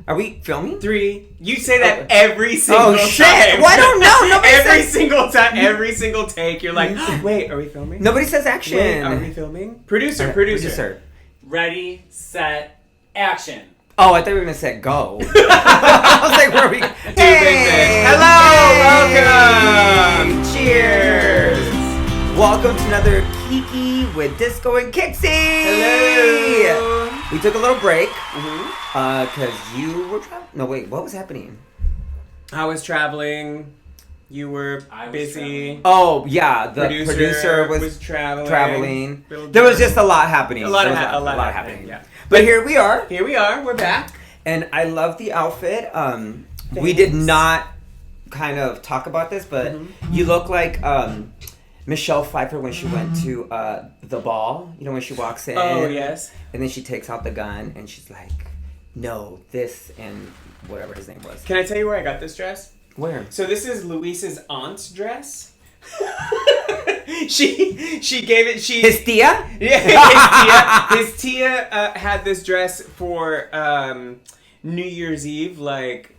Are we filming? 3. You say that every single time. Oh shit! Well, I don't know. Nobody every says... single time, every single take, you're like, wait, are we filming? Nobody says action. Wait, are we filming? Producer. Ready, set, action. Oh, I thought we were gonna say go. I was like, where are we? Hey! Hello, Yay! welcome. Cheers. Welcome to another Kiki with Disco and Kickxy. Hello. We took a little break because you were traveling. No, wait, what was happening? I was traveling. You were busy. Oh yeah, the producer was traveling. There was just a lot happening. A lot happening. Yeah. But here we are. Here we are. We're back. And I love the outfit. We did not kind of talk about this, but you look like Michelle Pfeiffer when she went to the ball. You know, when she walks in. Oh, yes. And then she takes out the gun and she's like, no, this and whatever his name was. Can I tell you where I got this dress? Where? So this is Luis's aunt's dress. she gave it. His tia? Yeah, his tia had this dress for New Year's Eve, like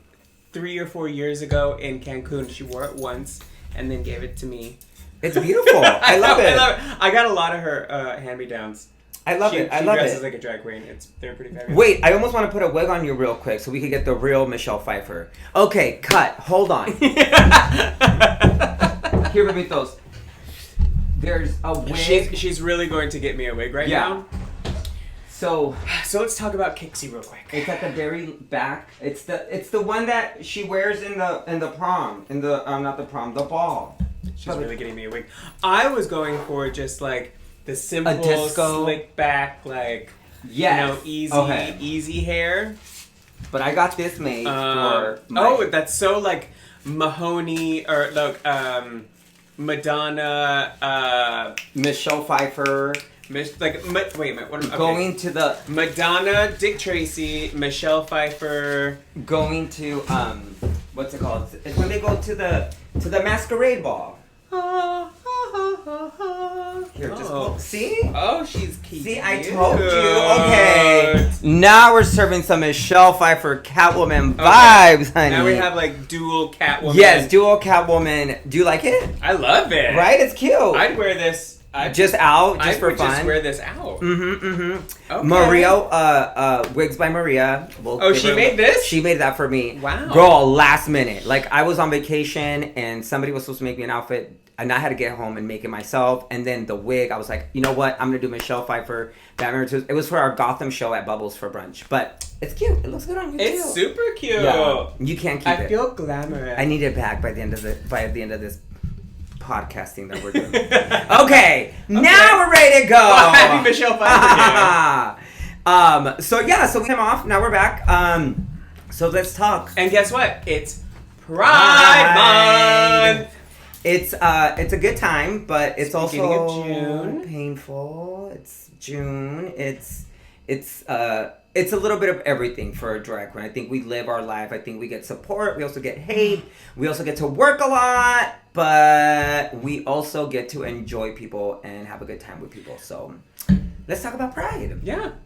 3 or 4 years ago in Cancun. She wore it once and then gave it to me. It's beautiful. I love it. I got a lot of her hand-me-downs. I love it. I love it. She dresses like a drag queen. They're pretty fabulous. Wait, I almost want to put a wig on you real quick so we could get the real Michelle Pfeiffer. Okay, cut. Hold on. Here, Bebitos. There's a wig. She's really going to get me a wig right now. So let's talk about Kickxy real quick. It's at the very back. It's the one that she wears in the prom. In the not the prom, the ball. She's really getting me a wig. I was going for just like the simple, disco, slick back, like easy hair. But I got this made for. That's so like Mahoney or like Madonna, Michelle Pfeiffer. wait a minute. Going to the Madonna, Dick Tracy, Michelle Pfeiffer. Going to what's it called? It's when they go to the masquerade ball. Here, just see? Oh, she's cute. See, I told you. Okay. Now we're serving some Michelle Pfeiffer Catwoman vibes, honey. Now we have like dual Catwoman. Yes, dual Catwoman. Do you like it? I love it. Right? It's cute. I'd wear this. Just for fun. I would just wear this out. Okay. Maria, wigs by Maria. She made this? She made that for me. Wow. Girl, last minute. Like, I was on vacation and somebody was supposed to make me an outfit and I had to get home and make it myself. And then the wig, I was like, you know what? I'm going to do Michelle Pfeiffer, Batman Returns. It was for our Gotham show at Bubbles for brunch. But it's cute. It looks good on you, too. It's super cute. Yeah. You can't keep it. I feel glamorous. I need it back by the end of this podcasting that we're doing. Okay, now we're ready to go. Well, happy Michelle Pfeiffer. So we came off. Now we're back. So let's talk. And guess what? It's Pride Month. It's a good time, but it's Beginning also of June. Painful. It's June. It's a little bit of everything for a drag queen. I think we live our life. I think we get support. We also get hate. We also get to work a lot. But we also get to enjoy people and have a good time with people. So let's talk about Pride.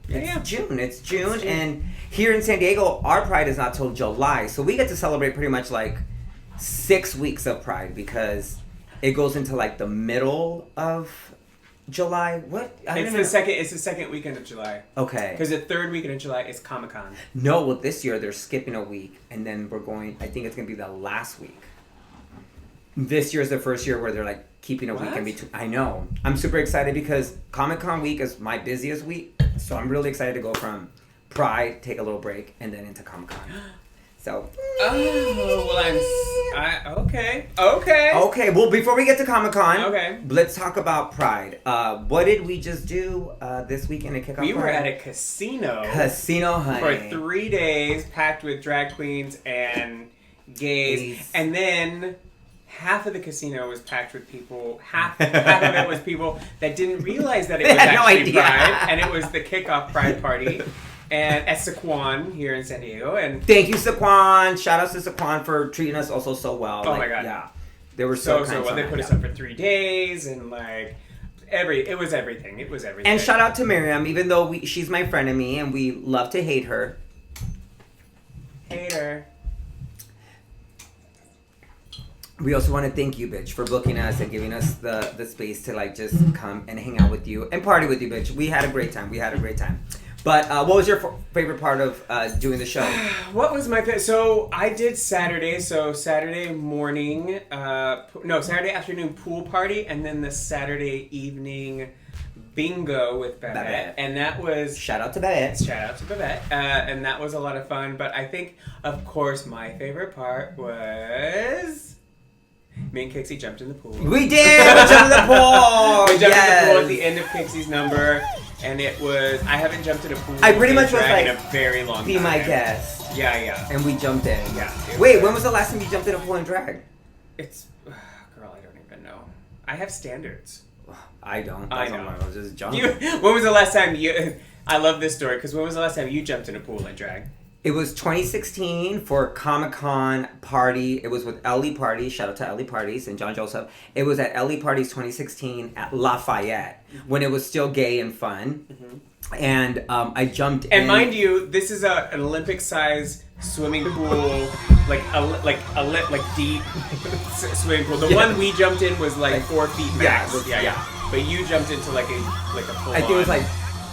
It's June. And here in San Diego, our Pride is not till July. So we get to celebrate pretty much like 6 weeks of Pride because it goes into like the middle of July. What? It's the second weekend of July. Okay. Because the third weekend of July is Comic-Con. No, well this year they're skipping a week and then I think it's going to be the last week. This year is the first year where they're like keeping a week in between. I know. I'm super excited because Comic-Con week is my busiest week. So I'm really excited to go from Pride, take a little break, and then into Comic-Con. So. Okay. Okay, well before we get to Comic-Con, let's talk about Pride. What did we just do this weekend to kick off Pride? We were at a casino. Honey. For 3 days, packed with drag queens and gays. And then half of the casino was packed with people. Half of it was people that didn't realize that it was actually Pride, and it was the kickoff Pride party. And at Sycuan here in San Diego, and thank you, Sycuan. Shout out to Sycuan for treating us also so well. Oh my god, yeah, they were so kind. Well, they put us up for 3 days, and like It was everything. It was everything. And shout out to Miriam, even though she's my friend and me, and we love to hate her. Hater. We also want to thank you, bitch, for booking us and giving us the space to like just come and hang out with you and party with you, bitch. We had a great time. But what was your favorite part of doing the show? What was my favorite? So I did Saturday. So Saturday morning, Saturday afternoon pool party, and then the Saturday evening bingo with Babette. And that was... Shout out to Babette. And that was a lot of fun. But I think, of course, my favorite part was... Me and Kickxy jumped in the pool. We did! We jumped in the pool! We jumped in the pool at the end of Kickxy's number. And it was... I haven't jumped in a pool I pretty much was like... in a very long time. Be my guest. Yeah. And we jumped in. Yeah. Wait, when was the last time you jumped in a pool and drag? It's... Girl, I don't even know. I have standards. I don't. I know. I was just jumping. When was the last time you... I love this story, because when was the last time you jumped in a pool and drag? It was 2016 for Comic-Con party. It was with Ellie Party. Shout out to Ellie Parties and John Joseph. It was at Ellie Parties 2016 at Lafayette when it was still gay and fun. Mm-hmm. And I jumped in. And mind you, this is an Olympic-size swimming pool, like deep swimming pool. The one we jumped in was like 4 feet max. Yeah. But you jumped into like a full. I think it was like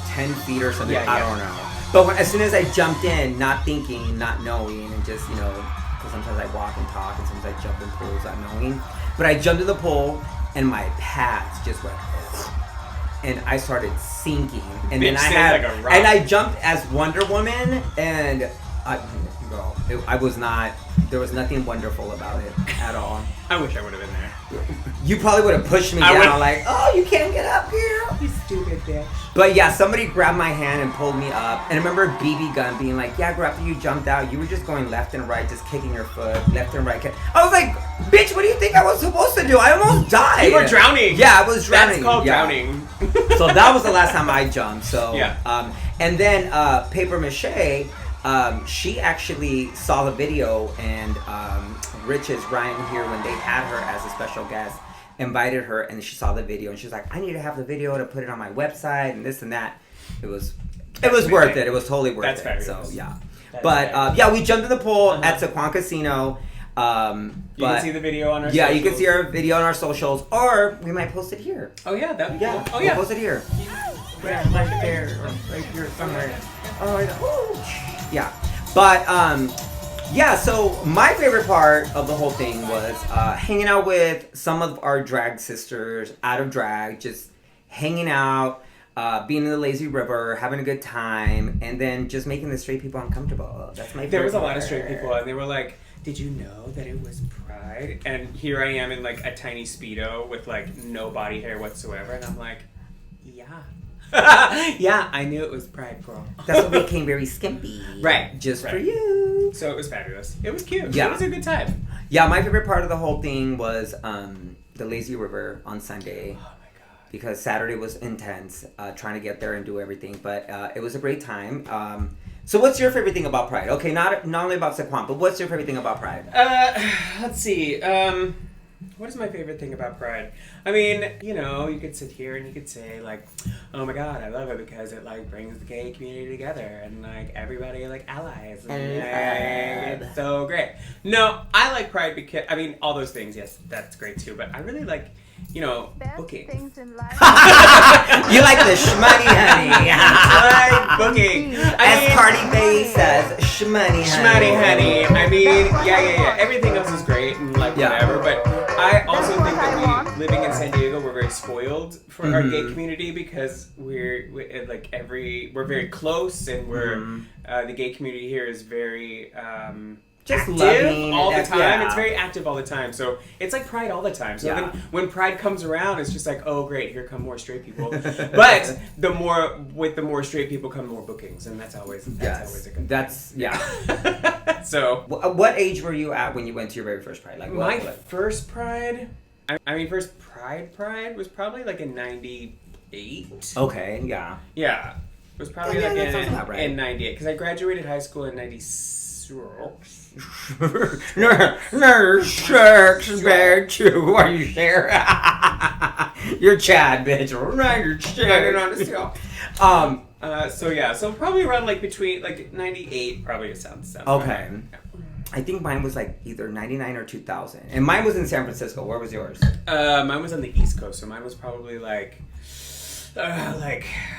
10 feet or something. Yeah. I don't know. But as soon as I jumped in, not thinking, not knowing, and just, because sometimes I walk and talk, and sometimes I jump in pools not knowing. But I jumped in the pool, and my pads just went, and I started sinking. And then I jumped as Wonder Woman, and I was not. There was nothing wonderful about it at all. I wish I would have been there. You probably would have pushed me down, like, oh, you can't get up here. You stupid bitch. But yeah, somebody grabbed my hand and pulled me up. And I remember BB Gun being like, yeah, girl, after you jumped out, you were just going left and right, just kicking your foot, left and right. I was like, bitch, what do you think I was supposed to do? I almost died. You were drowning. Yeah, I was drowning. That's called drowning. So that was the last time I jumped. So yeah. And then Paper Mache, she actually saw the video, and Rich's Ryan here, when they had her as a special guest, invited her, and she saw the video, and she was like, I need to have the video to put it on my website and this and that. It was worth it. It was totally worth it. Fabulous. So yeah. But we jumped in the pool at Sycuan Casino. You can see the video on our socials. Yeah, you can see our video on our socials, or we might post it here. Oh yeah, that'd be cool. Oh yeah, we'll post it here. Yeah, right there, or right here somewhere. Yeah, but so my favorite part of the whole thing was hanging out with some of our drag sisters out of drag, just hanging out, being in the lazy river, having a good time, and then just making the straight people uncomfortable. That's my favorite. There was a lot of straight people, and they were like, did you know that it was Pride? And here I am in like a tiny Speedo with like no body hair whatsoever, and I'm like, yeah. Yeah, I knew it was Pride, girl. That's why we came very skimpy. Right. Just for you. So it was fabulous. It was cute. Yeah. It was a good time. Yeah, my favorite part of the whole thing was the lazy river on Sunday. Oh my God. Because Saturday was intense, trying to get there and do everything. But it was a great time. So what's your favorite thing about Pride? Okay, not only about Sycuan, but what's your favorite thing about Pride? Let's see. What is my favorite thing about Pride? I mean, you could sit here and you could say, like, oh my God, I love it because it, like, brings the gay community together and, like, everybody, like, allies. And it's so great. No, I like Pride because, I mean, all those things, yes, that's great too, but I really like, booking. Things in life. You like the shmoney, honey. I like booking. As Cardi B says, shmoney, honey. Shmoney, honey. I mean, yeah. Everything else is great and, like, whatever, but I also think that living in San Diego, we're very spoiled for our gay community because we're very close, and we're the gay community here is very just active loving all the time. Yeah. It's very active all the time. So it's like Pride all the time. So then when Pride comes around, it's just like, oh great, here come more straight people. But the more straight people come more bookings, and that's always a good thing. So what age were you at when you went to your very first Pride? Like my first Pride, first Pride was probably like in 98. Okay, yeah. Yeah. It was probably in 98 because I graduated high school in 97. Shucks. No, shucks, bad too. Are you there? You're Chad, bitch. You're Chad. So probably around like between like 98 probably sounds Okay. right. I think mine was like either 99 or 2000. And mine was in San Francisco. Where was yours? Mine was on the East Coast, so mine was probably like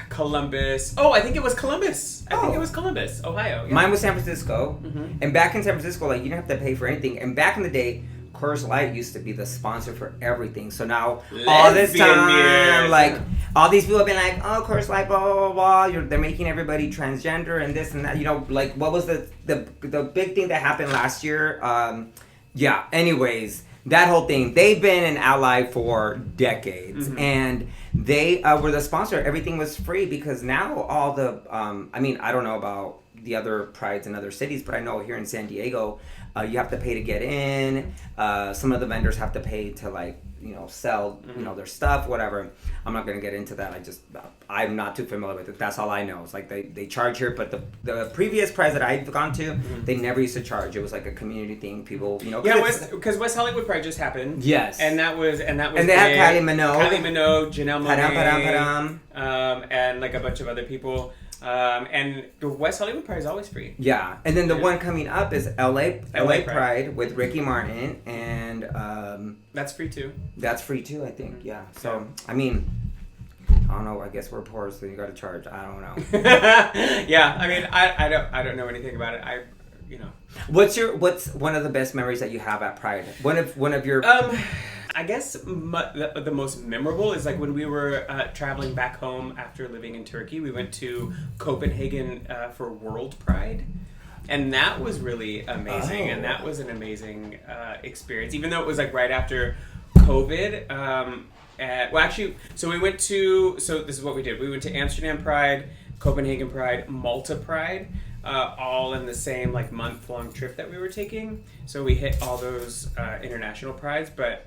Columbus. Oh, I think it was Columbus. I think it was Columbus, Ohio. Yeah. Mine was San Francisco. Mm-hmm. And back in San Francisco, like, you didn't have to pay for anything. And back in the day, Coors Light used to be the sponsor for everything. So now, all this time, like, all these people have been like, oh, Coors Light, blah, blah, blah, blah. They're making everybody transgender and this and that. You know, like, what was the big thing that happened last year? Anyways, that whole thing. They've been an ally for decades. Mm-hmm. And they were the sponsor. Everything was free because now all the, I don't know about the other prides in other cities, but I know here in San Diego, you have to pay to get in. Some of the vendors have to pay to, like, you know, sell, you know, their stuff, whatever. I'm not going to get into that. I'm not too familiar with it. That's all I know. It's like they charge here, but the previous prides that I've gone to, they never used to charge. It was like a community thing. People, you know. Yeah, because West Hollywood Pride just happened. Yes. And that was. And they had Kylie Minogue, Janelle Monáe, and like a bunch of other people. And the West Hollywood Pride is always free. Yeah, and then the one coming up is LA Pride with Ricky Martin, and that's free too. That's free too, I think. Yeah. So I mean, I don't know. I guess we're poor, so you got to charge. I don't know. Yeah, I mean, I don't know anything about it. What's one of the best memories that you have at Pride? One of your I guess the most memorable is like when we were traveling back home after living in Turkey. We went to Copenhagen for World Pride. And that was really amazing. And that was an amazing experience. Even though it was like right after COVID. So this is what we did. We went to Amsterdam Pride, Copenhagen Pride, Malta Pride. All in the same like month-long trip that we were taking. So we hit all those international prides, but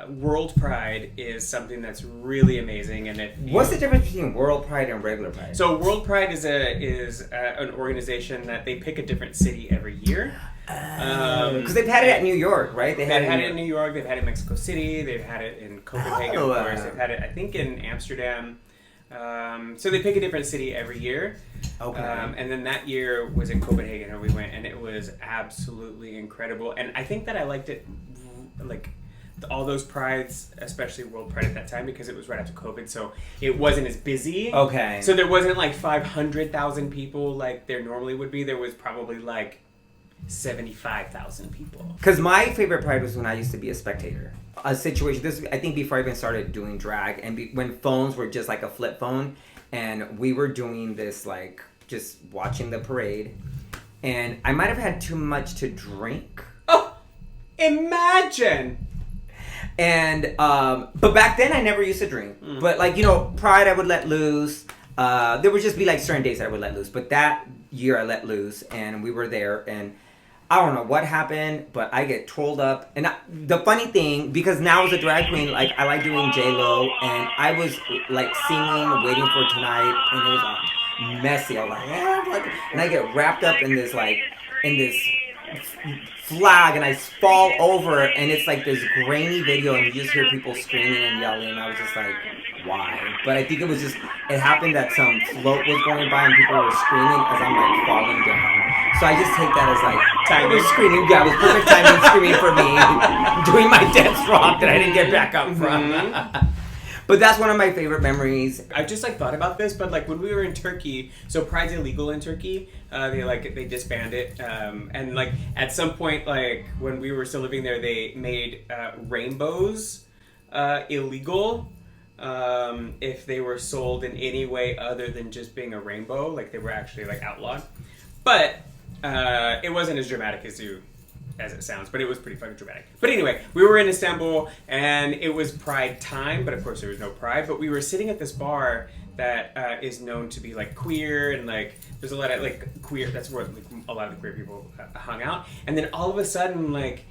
World Pride is something that's really amazing. And what's the difference between World Pride and regular Pride? So World Pride is an organization that they pick a different city every year. Because they've had it at New York, right? They've had it in New York. They've had it in Mexico City. They've had it in Copenhagen, of course. They've had it, I think, in Amsterdam. So they pick a different city every year. Okay. And then that year was in Copenhagen, and we went, and it was absolutely incredible. And I think that I liked it, like, all those prides, especially World Pride at that time, because it was right after COVID, so it wasn't as busy. Okay. So there wasn't like 500,000 people like there normally would be. There was probably like 75,000 people. Because my favorite Pride was when I used to be a spectator. A situation, this I think before I even started doing drag, and when phones were just like a flip phone, and we were doing this like just watching the parade, and I might have had too much to drink. Oh, imagine! And but back then I never used to drink. But like, you know, Pride I would let loose. There would just be like certain days that I would let loose. But that year I let loose, and we were there, and I don't know what happened, but I get trolled up. And the funny thing, because now as a drag queen, like I like doing J-Lo, and I was like singing Waiting for Tonight, and it was messy. I was like, and I get wrapped up in this flag, and I fall over, and it's like this grainy video, and you just hear people screaming and yelling, and I was just like, why? But I think it happened that some float was going by and people were screaming as I'm like falling down. So I just take that as like, timing screaming. Yeah, it was perfect timing screaming for me, doing my dance rock that I didn't get back up from. But that's one of my favorite memories. I just like thought about this, but like when we were in Turkey, so Pride's illegal in Turkey. They disbanded it, and like at some point, like when we were still living there, they made rainbows illegal if they were sold in any way other than just being a rainbow. Like they were actually like outlawed, but it wasn't as dramatic as it sounds, but it was pretty fucking dramatic. But anyway, we were in Istanbul, and it was Pride time, but of course there was no Pride, but we were sitting at this bar that is known to be like queer, and like there's a lot of like queer, that's where like, a lot of the queer people hung out, and then all of a sudden like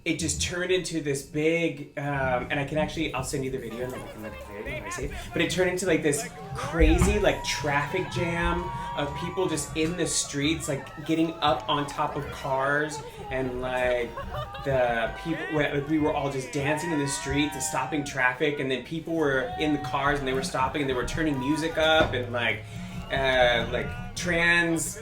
it just turned into this big, and I'll send you the video and then we can like play it when I see it. But it turned into like this crazy like traffic jam of people just in the streets, like getting up on top of cars, and like the people, we were all just dancing in the streets and stopping traffic, and then people were in the cars and they were stopping and they were turning music up, and like trans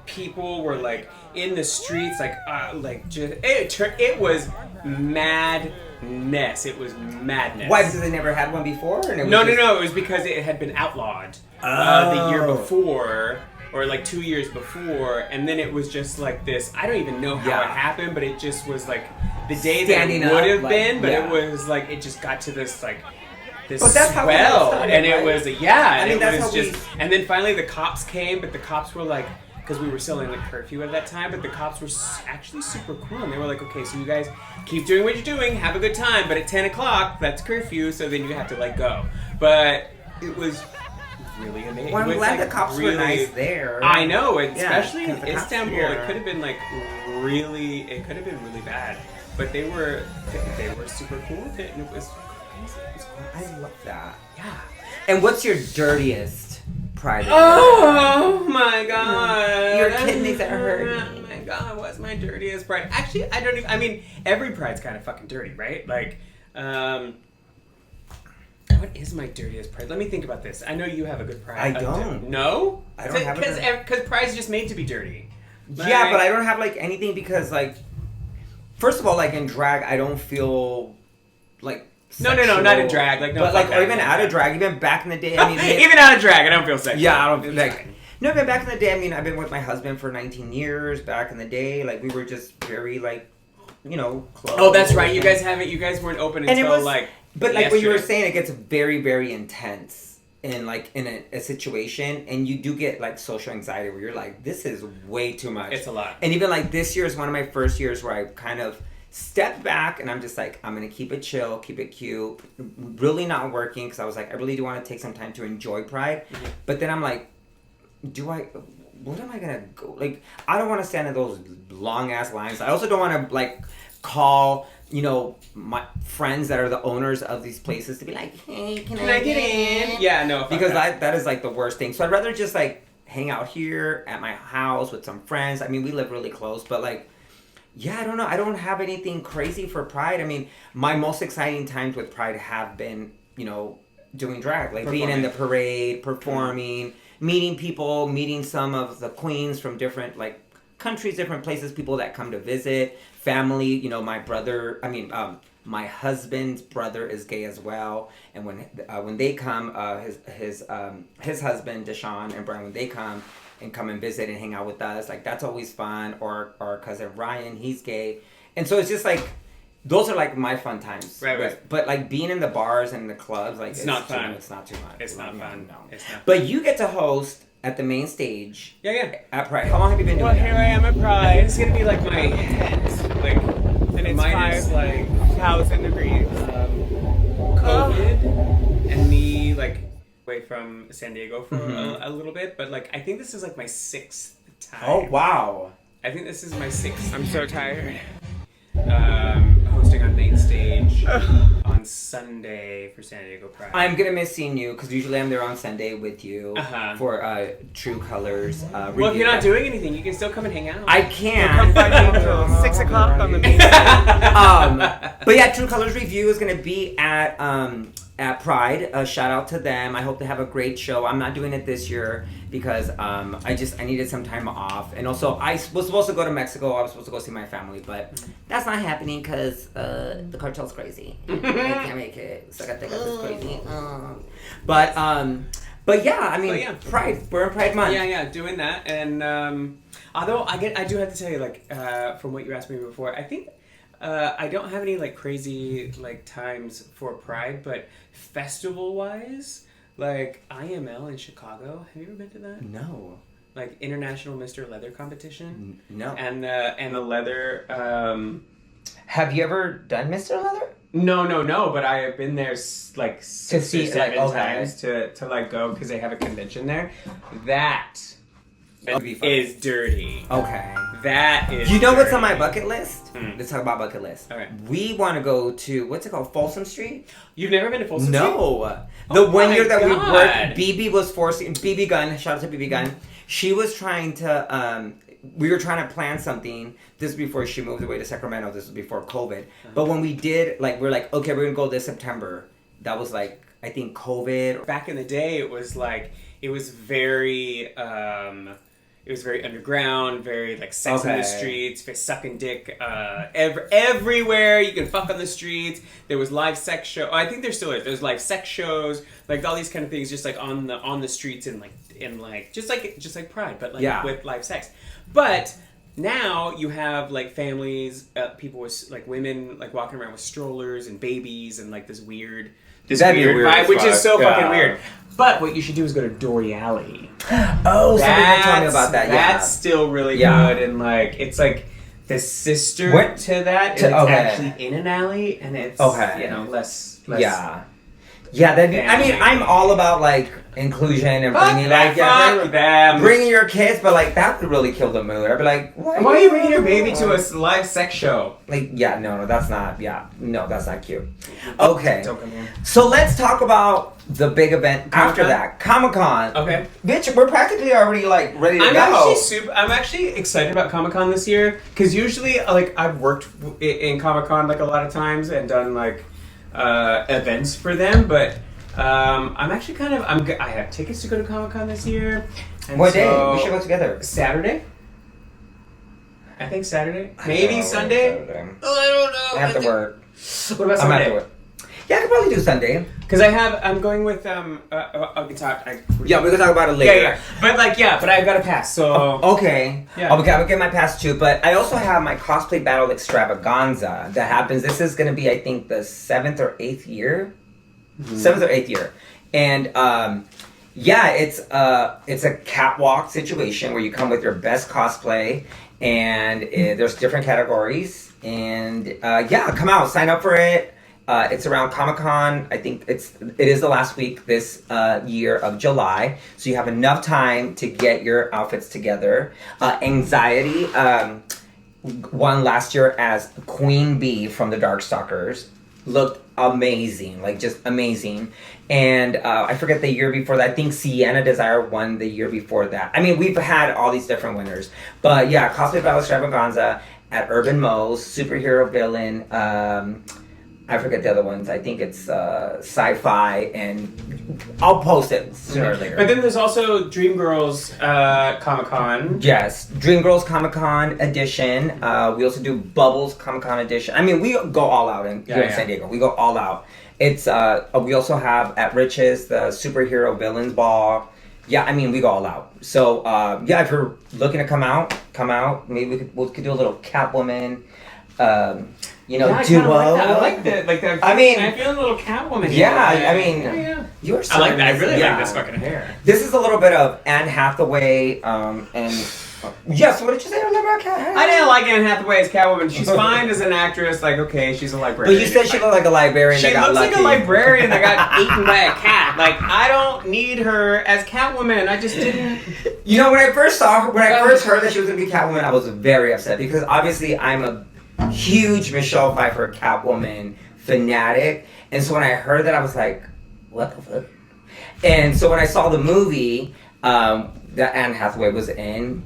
people were like in the streets, it was madness. It was madness. Why? Because they never had one before? And No. It was because it had been outlawed the year before, or like 2 years before, and then it was just like this. I don't even know how it happened, but it just was like the day Standing that it would have up, been, but yeah. it was like it just got to this like. This But that's how it started, and right? it was I mean, that's how and then finally the cops came, but the cops were like, because we were still in the curfew at that time, but the cops were actually super cool, and they were like, okay, so you guys keep doing what you're doing, have a good time, but at 10 o'clock, that's curfew, so then you have to like go. But it was really amazing. Well, I'm glad the cops were nice there. I know, especially in 'cause the cops Istanbul, here- it could have been like it could have been really bad, but they were super cool with it, and it was crazy. It was crazy. I love that. Yeah. And what's your dirtiest Pride? Oh my god. Your kidneys are hurting. Oh my god, what's my dirtiest Pride? Actually, I mean, every Pride's kind of fucking dirty, right? Like, what is my dirtiest Pride? Let me think about this. I know you have a good Pride. I don't. No? I don't have a Because Pride's just made to be dirty. Yeah, but I don't have like anything because like, first of all, like in drag, I don't feel like. No, not a drag. Like, no, but like, or even out of drag, even back in the day. I mean, even out of drag, I don't feel sexual. Yeah, I don't like. No, but back in the day, I mean, I've been with my husband for 19 years. Back in the day, like we were just very like, close. Oh, that's right. You guys weren't open until like. But like yesterday. what you were saying, it gets very, very intense in like in a situation, and you do get like social anxiety where you're like, this is way too much. It's a lot. And even like this year is one of my first years where I kind of stepped back and I'm just like, I'm gonna keep it chill, keep it cute, really not working because I was like, I really do want to take some time to enjoy Pride, but then I'm like, what am I gonna go? Like, I don't want to stand in those long ass lines. I also don't want to like call my friends that are the owners of these places to be like, hey, can I get in? Yeah, no, because that is like the worst thing. So I'd rather just like hang out here at my house with some friends. I mean, we live really close, but like, yeah, I don't know. I don't have anything crazy for Pride. I mean, my most exciting times with Pride have been, doing drag, like being in the parade, performing, meeting people, meeting some of the queens from different like countries, different places, people that come to visit, family. My husband's brother is gay as well, and when they come, his husband Deshaun and Brian, when they come and visit and hang out with us, like that's always fun. Or our cousin Ryan, he's gay, and so it's just like those are like my fun times. Right. But like being in the bars and the clubs, like it's not fun. It's not too much. It's not fun. No. It's not. But you get to host at the main stage. Yeah. At Pride. How long have you been doing Well, that? here I am at Pride. It's gonna be like my 10th, like, and it's minus like 1,000 degrees. COVID and me like away from San Diego for a little bit, but like I think this is like my 6th time. Oh wow! I think this is my 6th. I'm so tired. Hosting on main stage on Sunday for San Diego Pride. I'm gonna miss seeing you because usually I'm there on Sunday with you for True Colors. Well, if you're not doing anything, you can still come and hang out. I can. Come find me until 6 o'clock on the main stage. But yeah, True Colors Review is gonna be at Pride. Shout out to them. I hope they have a great show. I'm not doing it this year because I needed some time off, and also I was supposed to go to Mexico. I was supposed to go see my family, but that's not happening because the cartel's crazy. I can't make it. Zacatecas is crazy. But yeah, I mean, Pride. We're in Pride Month. Yeah, doing that, and although I do have to tell you, like, from what you asked me before, I think. I don't have any like crazy like times for Pride, but festival-wise, like IML in Chicago. Have you ever been to that? No. Like International Mr. Leather competition. No. And the leather. Have you ever done Mr. Leather? No. But I have been there like 6 or 7 like, times to like go because they have a convention there. That is dirty. Okay. That is. You know what's on my dirty. bucket list? Let's talk about bucket list. Okay. We want to go to, what's it called? Folsom Street? You've never been to Folsom Street? No. The Oh one my year that we God. worked, BB was forcing, BB Gunn, shout out to BB Gunn. She was trying to, we were trying to plan something. This was before she moved away to Sacramento. This was before COVID. But when we did, like, we're like, okay, we're going to go this September. That was like, I think COVID. Back in the day, it was like, it was very underground, very like sex in the streets, very sucking dick everywhere. You can fuck on the streets. There was live sex show. I think there still is. There's live sex shows, like all these kind of things, just like on the streets and like just like Pride, but like with live sex. But now you have like families, people with like women like walking around with strollers and babies and like this weird vibe, which is so fucking weird. But what you should do is go to Dory Alley. Oh, somebody told me about that. Yeah, that's still really good, and like it's like the sister to that. And it's actually in an alley, and it's you know less. Yeah, I mean, I'm all about like inclusion and bringing bringing your kids, but like that would really kill the mood. I'd be like, why are you bringing your baby to a live sex show? Like, no, that's not. Yeah, no, that's not cute. Okay, so let's talk about the big event after that, Comic-Con. Okay, bitch, we're practically already like ready to go. I'm actually excited about Comic-Con this year because usually like I've worked in Comic-Con like a lot of times and done like events for them, but I'm actually I have tickets to go to Comic-Con this year. And what day? We should go together. Saturday? I think Saturday. Maybe Sunday? Oh, I don't know. I have to work. What about Sunday? I have to work. Yeah, I could probably do Sunday. Because I'm going with, we can talk. We can talk about it later. Yeah. But I've got a pass, so. Okay. Yeah. Okay, I'll get my pass too, but I also have my cosplay battle extravaganza that happens. This is going to be, I think, the 7th or 8th year. 7th or 8th year. And, it's a catwalk situation where you come with your best cosplay, and there's different categories. And, come out, sign up for it. It's around Comic-Con. I think it is the last week this year of July, so you have enough time to get your outfits together. Anxiety won last year as Queen Bee from the Darkstalkers. Looked amazing, like just amazing. And I forget the year before that. I think Sienna Desire won the year before that. I mean, we've had all these different winners, but yeah, cosplay battle extravaganza at Urban Mo's superhero villain. I forget the other ones. I think it's sci-fi, and I'll post it sooner or later. But then there's also Dreamgirls Comic-Con. Yes, Dreamgirls Comic-Con edition. We also do Bubbles Comic-Con edition. I mean, we go all out in San Diego. We go all out. It's we also have at Rich's the superhero villains ball. Yeah, I mean, we go all out. So if you're looking to come out. Maybe we could do a little Catwoman. Duo. I like that. I mean, I feel a little Catwoman. Yeah, I mean, you're so I like that. I really like this fucking hair. This is a little bit of Anne Hathaway, and yes. What did you say about Catwoman? I didn't like Anne Hathaway as Catwoman. She's fine as an actress. Like, okay, she's a librarian. But you said she looked like a librarian. She looks like a librarian that got eaten by a cat. Like, I don't need her as Catwoman. I just didn't. You know, when I first heard that she was gonna be Catwoman, I was very upset because obviously I'm a huge Michelle Pfeiffer Catwoman fanatic, and so when I heard that, I was like, what the fuck? And so when I saw the movie that Anne Hathaway was in,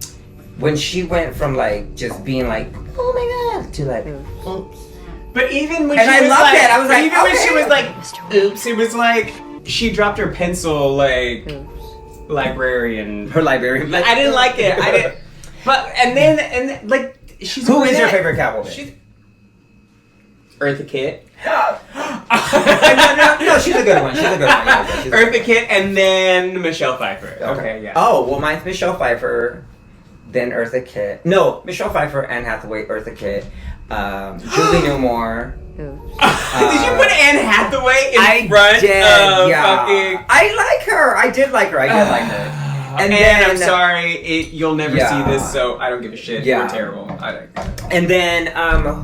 when she went from like just being like, oh my god, to like, oops. But even when and she I was loved like, it. I was like, even when she was like, oops, it was like she dropped her pencil like librarian. Her librarian. I didn't like it. I didn't. But and then like. Who is your favorite Catwoman? Eartha Kitt. no, she's a good one. Yeah, Eartha Kitt, and then Michelle Pfeiffer. Okay, yeah. Oh, well, mine's Michelle Pfeiffer, then Eartha Kitt. No, Michelle Pfeiffer, Anne Hathaway, Eartha Kitt, Julie Newmar. Did you put Anne Hathaway in front of fucking... I like her. I did like her. And then I'm sorry, you'll never see this, so I don't give a shit. Yeah. You're terrible. And then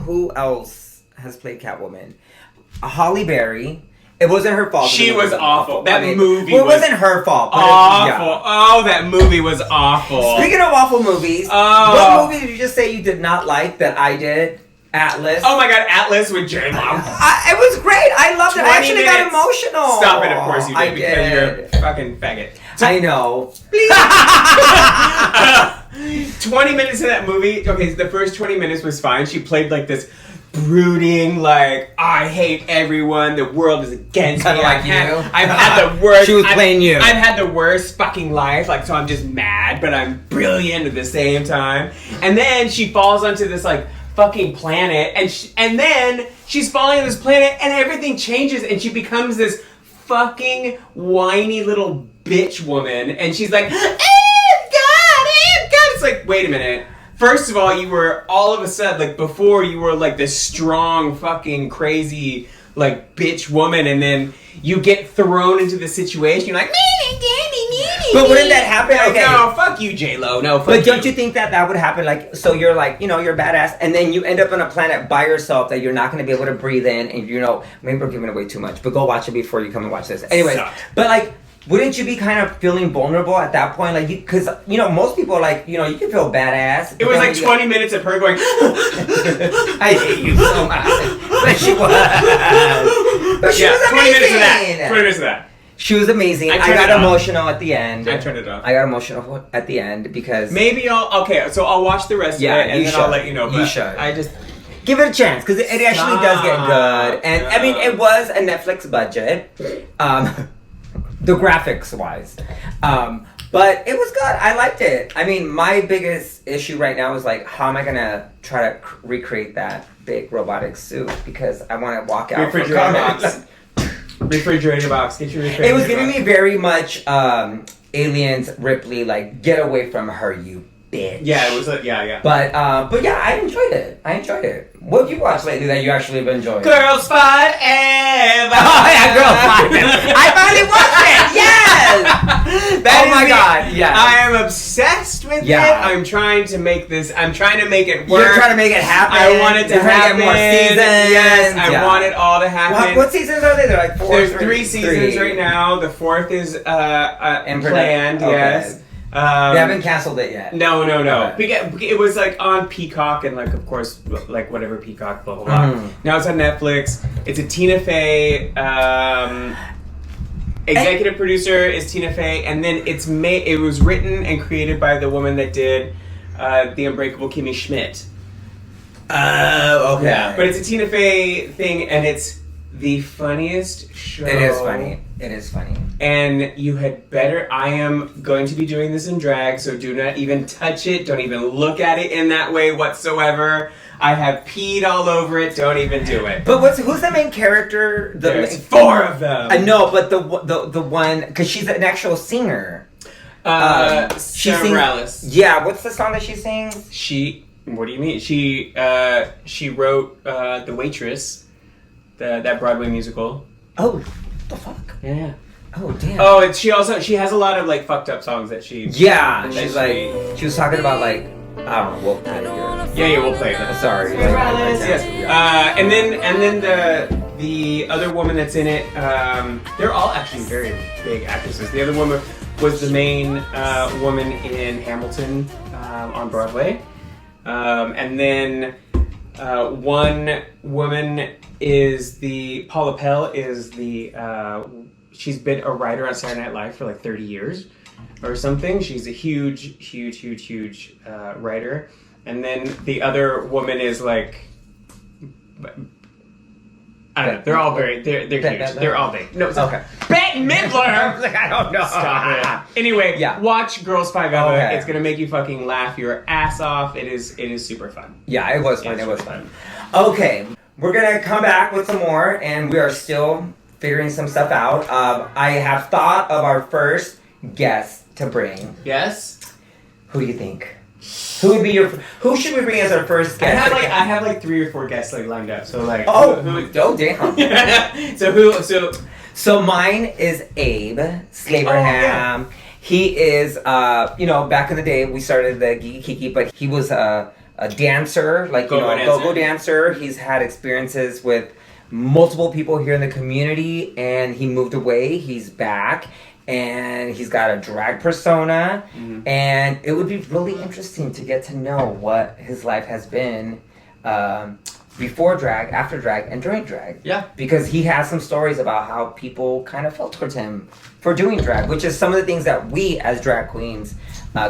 who else has played Catwoman? Halle Berry, It wasn't her fault. She was awful. That movie well, it wasn't her fault. But awful. Oh, that movie was awful. Speaking of awful movies, what movie did you just say you did not like that I did? Atlas. Oh my god, Atlas with J-Lo. It was great. I loved it. I actually got emotional. Stop it, of course you did, because you're a fucking faggot. I know. 20 minutes of that movie, okay, the first 20 minutes was fine. She played like this brooding, like, I hate everyone, the world is against me. Like I've had the worst. She was playing you. I've had the worst fucking life, like, so I'm just mad, but I'm brilliant at the same time. And then she falls onto this, like, fucking planet, and then she's falling on this planet, and everything changes, and she becomes this fucking whiny little bitch woman, and she's like, God. It's like, wait a minute. First of all, you were all of a sudden, like, before you were like this strong, fucking crazy, like, bitch woman, and then you get thrown into the situation. You're like, but wouldn't that happen? Okay. No, fuck you, J-Lo. No, fuck you. But don't you think that would happen? Like, so you're like, you're badass, and then you end up on a planet by yourself that you're not going to be able to breathe in, and maybe we're giving away too much, but go watch it before you come and watch this. Anyways, but like, wouldn't you be kind of feeling vulnerable at that point? Like, because, most people, like, you can feel badass. It was like 20 minutes of her going, I hate you so much. But she was. But she was amazing. 20 minutes of that. 20 minutes of that. She was amazing. I got emotional at the end. I turned it off. I got emotional at the end because... Maybe so I'll watch the rest of it, and then I'll let you know. But you should. I just... Give it a chance, because it actually does get good. And, I mean, it was a Netflix budget. The graphics-wise. But it was good. I liked it. I mean, my biggest issue right now is, like, how am I going to try to recreate that big robotic suit? Because I want to walk out Refrigerator box. Refrigerator box. Get your refrigerator It was giving me very much Aliens, Ripley, like, get away from her, you bitch. Yeah, it was yeah. But yeah, I enjoyed it. What have you watched lately that you actually have enjoyed? Girls Fight Ever. Oh yeah, Girls Fight Ever. I finally watched it. Yes. Oh my god. Yeah. I am obsessed with it. I'm trying to make it work. You're trying to make it happen. I want it to happen. Get more seasons. Yes, I want it all to happen. What seasons are they? They're like 4. There's 3 seasons right now. The 4th is planned. Okay. Yes. They haven't canceled it yet. No. Okay. It was like on Peacock and like of course like whatever Peacock blah blah blah. Now it's on Netflix. It's a Tina Fey. Executive producer is Tina Fey, and then it was written and created by the woman that did The Unbreakable Kimmy Schmidt. Okay. Yeah, but it's a Tina Fey thing, and it's the funniest show. It is funny. And you had better... I am going to be doing this in drag, so do not even touch it. Don't even look at it in that way whatsoever. I have peed all over it. Don't even do it. But who's the main character? There's 4 of them. I know, but the one... Because she's an actual singer. Sarah Morales. Yeah, what's the song that she sings? What do you mean? She wrote The Waitress, that Broadway musical. Oh, the fuck? Yeah. Oh, damn. Oh, and she has a lot of like fucked up songs that she... Yeah, she was talking about like... I don't know, we'll play it here. Yeah, we'll play it. Sorry. Yes. And then the other woman that's in it, they're all actually very big actresses. The other woman was the main woman in Hamilton on Broadway. And then one woman is Paula Pell is she's been a writer on Saturday Night Live for like 30 years or something. She's a huge writer. And then the other woman is like, I don't know. They're all they're huge. They're all big. No, okay. Bette Midler. I was like, I don't know. Stop it. Anyway, watch Girls Five Ever. Okay. It's gonna make you fucking laugh your ass off. It is super fun. Yeah, it was fun. It was fun. Okay, we're gonna come back with some more, and we are still figuring some stuff out. I have thought of our first guest to bring. Yes. Who do you think? Who should we bring as our first guest? I have like 3 or 4 guests like lined up. So like oh damn. So mine is Abe Slaverham. Yeah. He is back in the day we started the Geeky Kiki, but he was a dancer, like go-go dancer. He's had experiences with multiple people here in the community, and he moved away. He's back, and he's got a drag persona, and it would be really interesting to get to know what his life has been before drag, after drag, and during drag. Yeah. Because he has some stories about how people kind of felt towards him for doing drag, which is some of the things that we as drag queens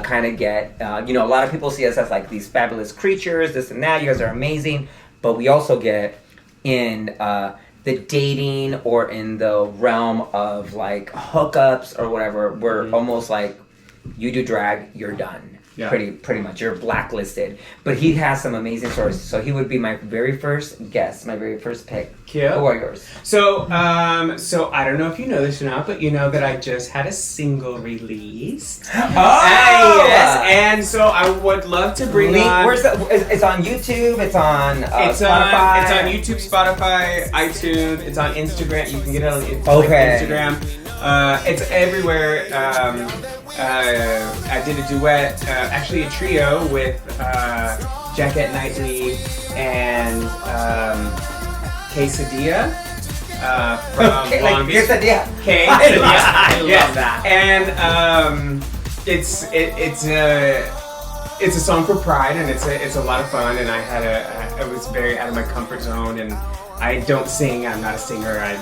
kind of get. A lot of people see us as like these fabulous creatures, this and that. You guys are amazing. But we also get in the dating or in the realm of like hookups or whatever. We're almost like, you do drag, you're done. Yeah. Pretty much. You're blacklisted. But he has some amazing stories. So he would be my very first guest, my very first pick. Cute. Who are yours? So I don't know if you know this or not, but you know that I just had a single released. Yes. And so I would love to bring on... Where's it's on YouTube, it's on Spotify. It's on YouTube, Spotify, iTunes, it's on Instagram. You can get it on Instagram. It's everywhere. I did a duet, actually a trio with Jackette Knightley and Kay Sadia from Long Beach. Quesadilla. Kay Sadia. I love that. And it's a song for Pride, and it's a lot of fun. And I was very out of my comfort zone, and I don't sing. I'm not a singer. I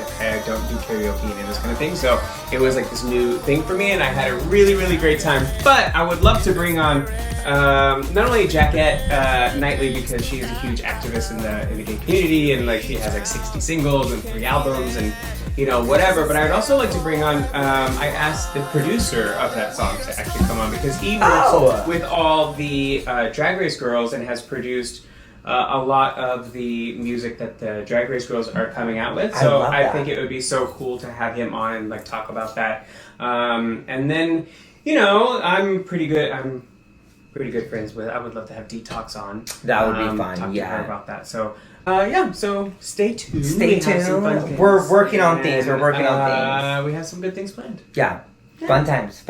don't do karaoke and those kind of things. So it was like this new thing for me, and I had a really, really great time. But I would love to bring on not only Jackette Knightley, because she is a huge activist in the gay community, and like she has like 60 singles and 3 albums and whatever. But I would also like to bring on. I asked the producer of that song to actually come on, because he works with all the Drag Race girls and has produced a lot of the music that the Drag Race girls are coming out with. So I think it would be so cool to have him on and like talk about that. And then, I'm pretty good friends with. I would love to have Detox on. That would be fun. Talk yeah. to her about that. So so stay tuned. Stay tuned. We're working on things. We're working on things. We have some good things planned. Yeah. Fun times.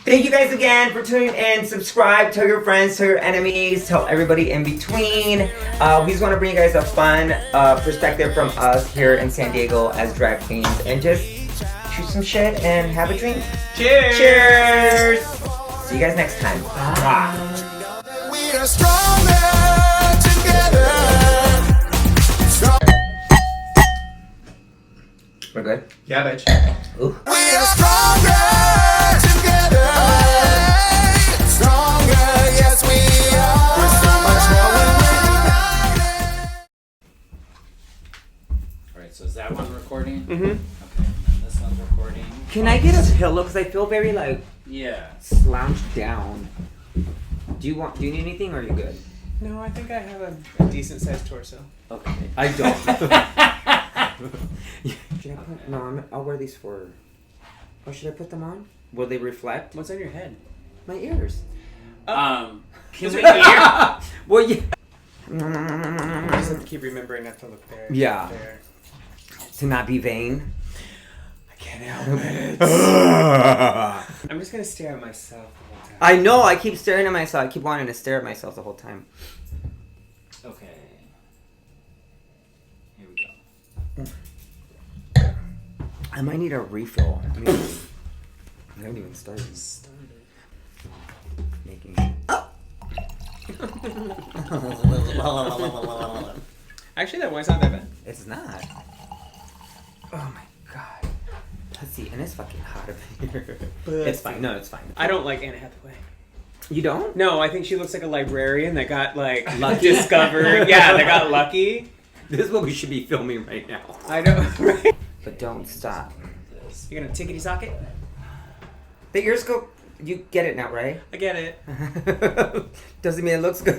Thank you guys again for tuning in. Subscribe, tell your friends, tell your enemies, tell everybody in between. We just want to bring you guys a fun perspective from us here in San Diego as drag queens, and just shoot some shit and have a drink. Cheers! Cheers! See you guys next time. Bye. We are stronger together. We're good? Yeah, bitch. Ooh. We are stronger together. Stronger, yes we are. We're so much more when we're united. Alright, so is that one recording? Mm-hmm. Okay, and then this one's recording. Can I get a pillow? Because I feel very Yeah. slouched down. Do you need anything, or are you good? No, I think I have a decent sized torso. Okay. I don't. Should I put... No, I'll wear these for... Or should I put them on? Will they reflect? What's on your head? My ears. Can we hear? Well, yeah. I just have to keep remembering not to look there. Yeah. There. To not be vain. I can't help it. I'm just gonna stare at myself the whole time. I know, I keep staring at myself. I keep wanting to stare at myself the whole time. Okay. Here we go. I might need a refill. I haven't even started. Making Actually, that one's not that bad. It's not. Oh my god. Let's see, and it's fucking hot up here. It's fine. No, it's fine. I don't like Anne Hathaway. You don't? No, I think she looks like a librarian that got like discovered. Yeah, that got lucky. This is what we should be filming right now. I know, right? But don't stop. You're gonna tickety socket? The ears go. You get it now, right? I get it. Doesn't mean it looks good.